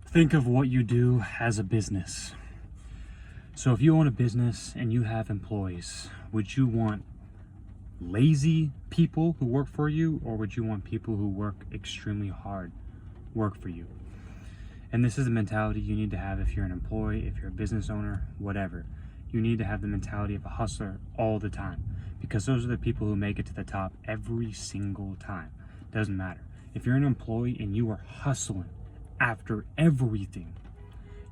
Think of what you do as a business. So if you own a business and you have employees, would you want lazy people who work for you, or would you want people who work extremely hard work for you? And this is the mentality you need to have if you're an employee, if you're a business owner, whatever. You need to have the mentality of a hustler all the time, because those are the people who make it to the top every single time. Doesn't matter. If you're an employee and you are hustling after everything,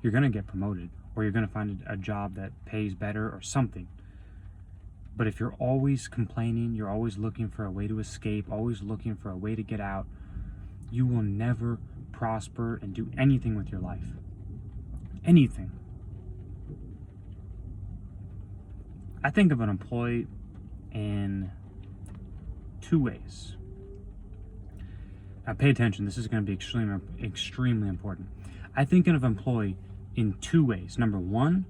you're going to get promoted, or you're going to find a job that pays better or something. But if you're always complaining, you're always looking for a way to escape, always looking for a way to get out, you will never prosper and do anything with your life. Anything. I think of an employee in two ways. Now pay attention, this is going to be extremely important. I think of an employee in two ways. Number one,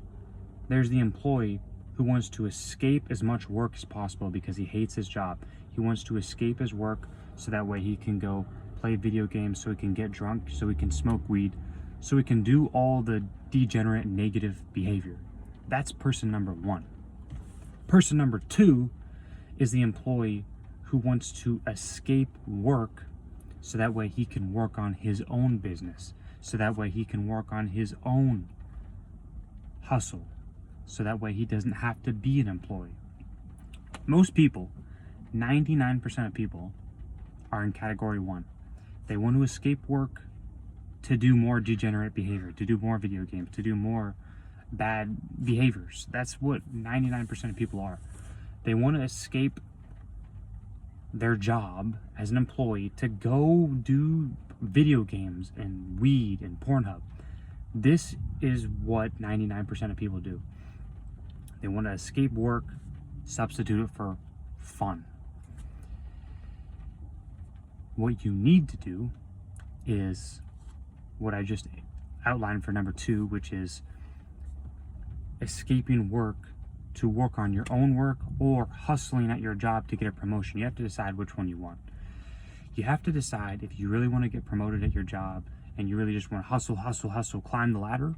there's the employee who wants to escape as much work as possible because he hates his job. He wants to escape his work so that way he can go play video games, so he can get drunk, so he can smoke weed, so he can do all the degenerate negative behavior. That's person number one. Person number two is the employee who wants to escape work so that way he can work on his own business, so that way he can work on his own hustle, so that way he doesn't have to be an employee. Most people, 99% of people, are in category one. They want to escape work to do more degenerate behavior, to do more video games, to do more bad behaviors. That's what 99% of people are. They want to escape their job as an employee to go do video games and weed and Pornhub. This is what 99% of people do. They want to escape work, substitute it for fun. What you need to do is what I just outlined for number two, which is escaping work to work on your own work, or hustling at your job to get a promotion. You have to decide which one you want. You have to decide if you really want to get promoted at your job and you really just want to hustle, climb the ladder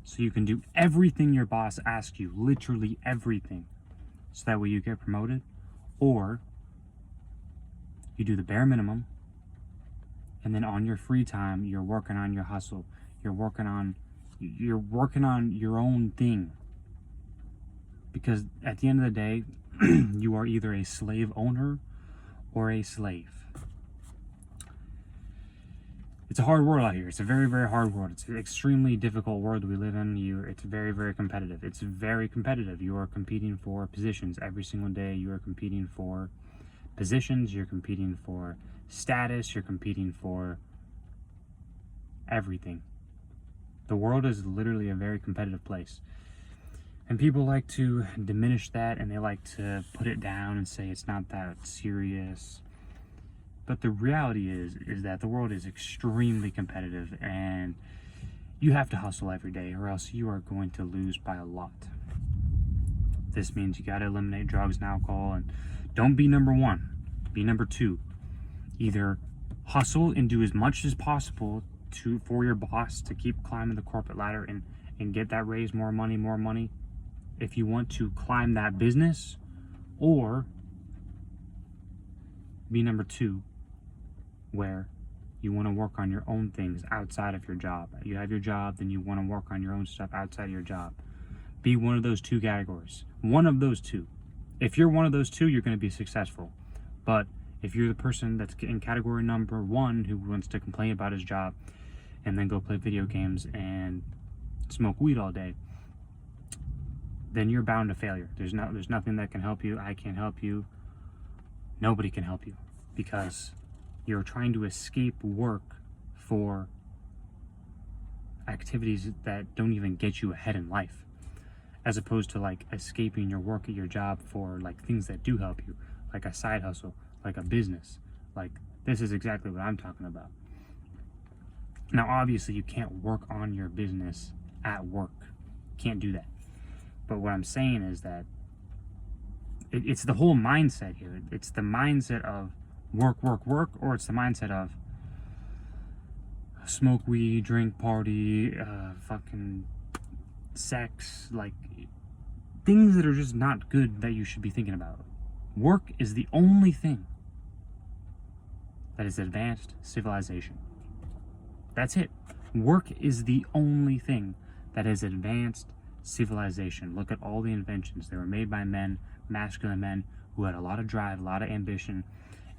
so you can do everything your boss asks you, literally everything, so that way you get promoted, or you do the bare minimum and then on your free time you're working on your hustle, you're working on your own thing. Because at the end of the day, you are either a slave owner or a slave. It's a hard world out here. It's a very, very hard world. It's an extremely difficult world we live in. It's very, very competitive. It's very competitive. You are competing for positions every single day. You are competing for positions. You're competing for status. You're competing for everything. The world is literally a very competitive place. And people like to diminish that, and they like to put it down and say it's not that serious. But the reality is that the world is extremely competitive, and you have to hustle every day, or else you are going to lose by a lot. This means you got to eliminate drugs and alcohol, and don't be number one. Be number two. Either hustle and do as much as possible for your boss to keep climbing the corporate ladder and get that raise, more money if you want to climb that business, or be number two, where you want to work on your own things outside of your job. You have your job, then you want to work on your own stuff outside of your job. Be one of those two categories. One of those two. If you're one of those two, you're going to be successful. But if you're the person that's in category number one who wants to complain about his job and then go play video games and smoke weed all day, then you're bound to failure. There's nothing that can help you. I can't help you. Nobody can help you, because you're trying to escape work for activities that don't even get you ahead in life, as opposed to like escaping your work at your job for like things that do help you, like a side hustle, like a business. Like, this is exactly what I'm talking about. Now obviously you can't work on your business at work. Can't do that. But what I'm saying is that it's the whole mindset here. It's the mindset of work, or it's the mindset of smoke weed, drink, party, fucking sex, like things that are just not good that you should be thinking about. Work is the only thing that is advanced civilization. That's it. Work is the only thing that is advanced civilization. Look at all the inventions. They were made by men, masculine men, who had a lot of drive, a lot of ambition,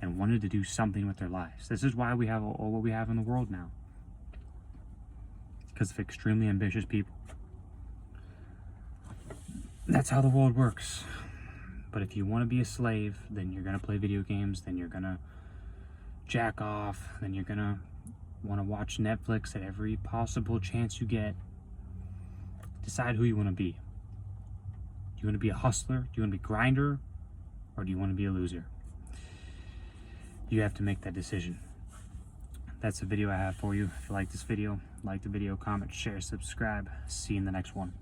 and wanted to do something with their lives. This is why we have all what we have in the world now. Because of extremely ambitious people. That's how the world works. But if you want to be a slave, then you're going to play video games, then you're going to jack off, then you're going to want to watch Netflix at every possible chance you get. Decide who you want to be. Do you want to be a hustler? Do you want to be a grinder? Or do you want to be a loser? You have to make that decision. That's the video I have for you. If you like this video, like the video, comment, share, subscribe. See you in the next one.